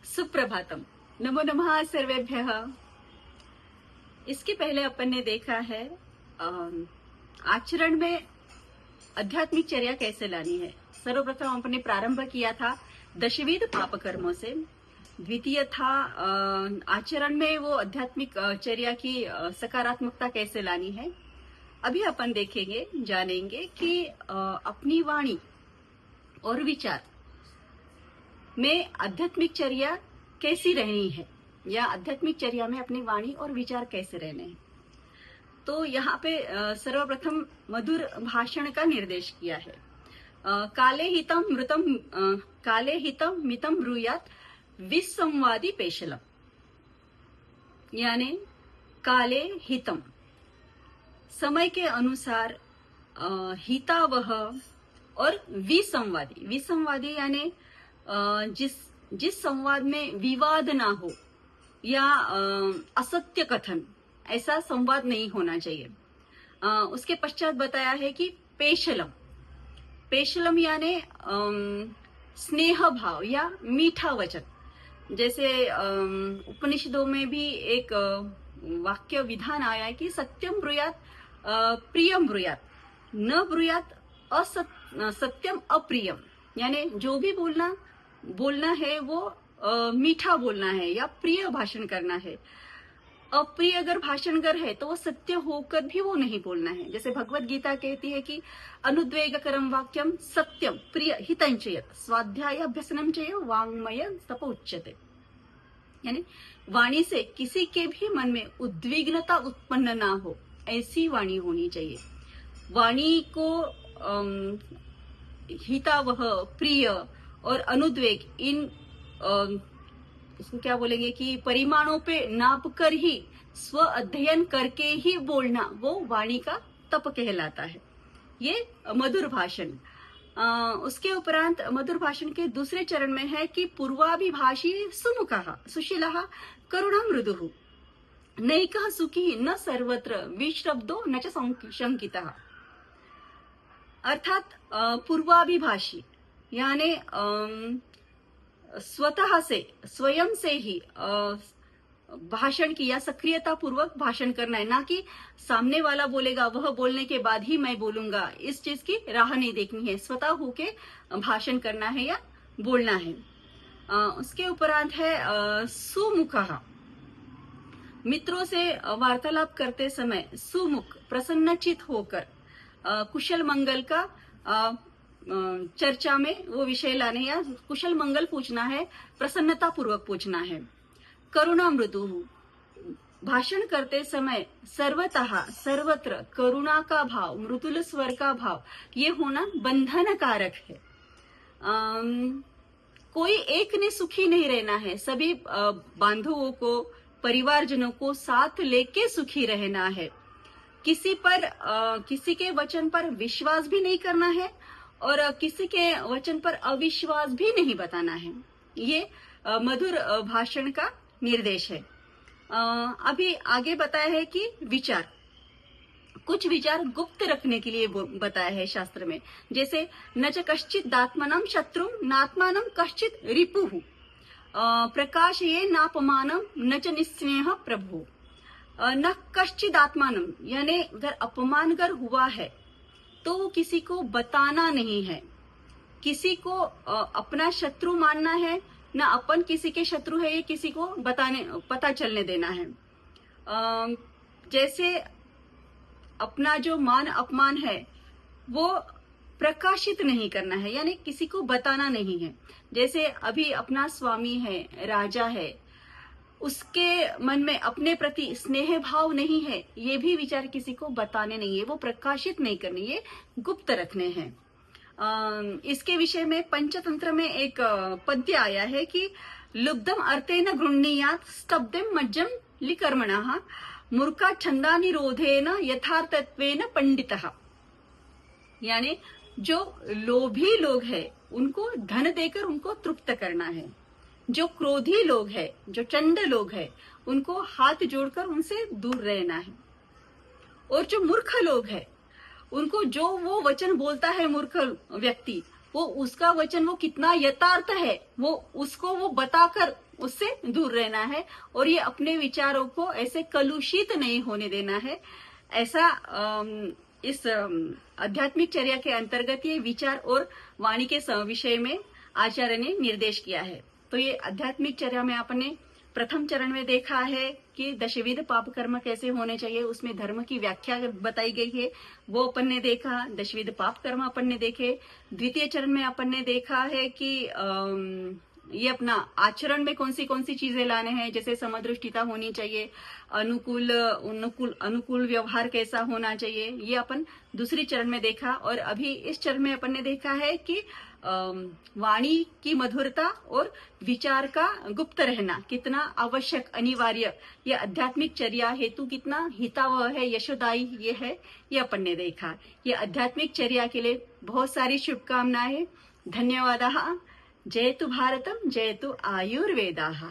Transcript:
सुप्रभातम। नमो नमः सर्वेभ्यः। इसके पहले अपन ने देखा है आचरण में आध्यात्मिक चर्या कैसे लानी है। सर्वप्रथम अपन ने प्रारंभ किया था दशविध पाप कर्मों से। द्वितीय था आचरण में वो आध्यात्मिक चर्या की सकारात्मकता कैसे लानी है। अभी अपन देखेंगे, जानेंगे कि अपनी वाणी और विचार में आध्यात्मिक चर्या कैसी रहनी है, या आध्यात्मिक चर्या में अपनी वाणी और विचार कैसे रहने हैं। तो यहाँ पे सर्वप्रथम मधुर भाषण का निर्देश किया है। काले हितम मितम ब्रूयात विसंवादी पेशलम, यानी काले हितम समय के अनुसार हितावह और विसंवादी यानी जिस संवाद में विवाद ना हो या असत्य कथन, ऐसा संवाद नहीं होना चाहिए। उसके पश्चात बताया है कि पेशलम यानी स्नेह भाव या मीठा वचन। जैसे उपनिषदों में भी एक वाक्य विधान आया है कि सत्यम ब्रूयात प्रियम ब्रूयात, न ब्रूयात सत्यम अप्रियम, यानी जो भी बोलना है वो मीठा बोलना है या प्रिय भाषण करना है। अप्रिय अगर भाषणगर है तो वो सत्य होकर भी वो नहीं बोलना है। जैसे भगवत गीता कहती है कि अनुद्वेगकरम वाक्यम सत्यम प्रिय हितंचयत स्वाध्याय अभ्यसनम चय वांग्मय तप उच्यते, यानी वाणी से किसी के भी मन में उद्विग्नता उत्पन्न ना हो, ऐसी वाणी होनी चाहिए। वाणी को हितावह, प्रिय और अनुद्वेग, इन इसको क्या बोलेंगे कि परिमाणों पे नाप कर ही स्व अध्ययन करके ही बोलना, वो वाणी का तप कहलाता है। ये मधुर भाषण। उसके उपरांत मधुर भाषण के दूसरे चरण में है कि पूर्वाभिभाषी सुमुखः सुशीलः करुणा मृदुः नैकः सुखी न सर्वत्र विश्रब्दो न च शंकितः। अर्थात पूर्वाभिभाषी यानी स्वतः से, स्वयं से ही भाषण किया, सक्रियता पूर्वक भाषण करना है, ना कि सामने वाला बोलेगा वह बोलने के बाद ही मैं बोलूंगा, इस चीज की राह नहीं देखनी है। स्वतः होके भाषण करना है या बोलना है। उसके उपरांत है सुमुखः, मित्रों से वार्तालाप करते समय सुमुख प्रसन्नचित होकर कुशल मंगल का चर्चा में वो विषय लाने या कुशल मंगल पूछना है, प्रसन्नता पूर्वक पूछना है। करुणा मृदु, भाषण करते समय सर्वतः सर्वत्र करुणा का भाव, मृदुल स्वर का भाव, ये होना बंधनकारक है। कोई एक ने सुखी नहीं रहना है, सभी बांधवों को, परिवारजनों को साथ लेके सुखी रहना है। किसी के वचन पर विश्वास भी नहीं करना है और किसी के वचन पर अविश्वास भी नहीं बताना है। ये मधुर भाषण का निर्देश है। अभी आगे बताया है कि कुछ विचार गुप्त रखने के लिए बताया है शास्त्र में। जैसे न च कश्चित दात्मनम शत्रुम नात्मानम कश्चित रिपुः प्रकाशये नापमानम न च निस्नेह प्रभु। न कश्चित आत्मानम, यानी अगर अपमानकर हुआ है तो वो किसी को बताना नहीं है। किसी को अपना शत्रु मानना है, ना अपन किसी के शत्रु है, ये किसी को पता चलने देना है। जैसे अपना जो मान अपमान है वो प्रकाशित नहीं करना है, यानी किसी को बताना नहीं है। जैसे अभी अपना स्वामी है, राजा है, उसके मन में अपने प्रति स्नेह भाव नहीं है, ये भी विचार किसी को बताने नहीं है, वो प्रकाशित नहीं करने, ये गुप्त रखने हैं। इसके विषय में पंचतंत्र में एक पद्य आया है कि लुब्धम अर्तेन गृह्णीयात् स्तब्धम मज्जम लिकर्मणः मूर्खा छंदा निरोधेन यथार्थत्वेन पंडितः, यानी जो लोभी लोग हैं उनको धन देकर उनको तृप्त करना है। जो क्रोधी लोग हैं, जो चंड लोग हैं, उनको हाथ जोड़कर उनसे दूर रहना है। और जो मूर्ख लोग हैं उनको जो वो वचन बोलता है मूर्ख व्यक्ति, वो उसका वचन वो कितना यथार्थ है, वो उसको वो बताकर उससे दूर रहना है और ये अपने विचारों को ऐसे कलुषित नहीं होने देना है। ऐसा इस आध्यात्मिक चर्या के अंतर्गत ये विचार और वाणी के विषय में आचार्य ने निर्देश किया है। तो ये आध्यात्मिक चर्या में आपने प्रथम चरण में देखा है कि दशविध पाप कर्म कैसे होने चाहिए, उसमें धर्म की व्याख्या बताई गई है, वो अपन ने देखा। दशविध पाप कर्म अपन ने देखे। द्वितीय चरण में अपन ने देखा है कि ये अपना आचरण में कौन सी चीजें लाने हैं, जैसे समदृष्टिता होनी चाहिए, अनुकूल व्यवहार कैसा होना चाहिए, ये अपन दूसरी चरण में देखा। और अभी इस चरण में अपन ने देखा है कि वाणी की मधुरता और विचार का गुप्त रहना कितना आवश्यक, अनिवार्य, ये आध्यात्मिक चर्या हेतु कितना हितावह है, यशोदायी ये है, ये अपन ने देखा। ये आध्यात्मिक चर्या के लिए बहुत सारी शुभकामनाएं। धन्यवादाः। जयतु भारतम, जयतु आयुर्वेदाः।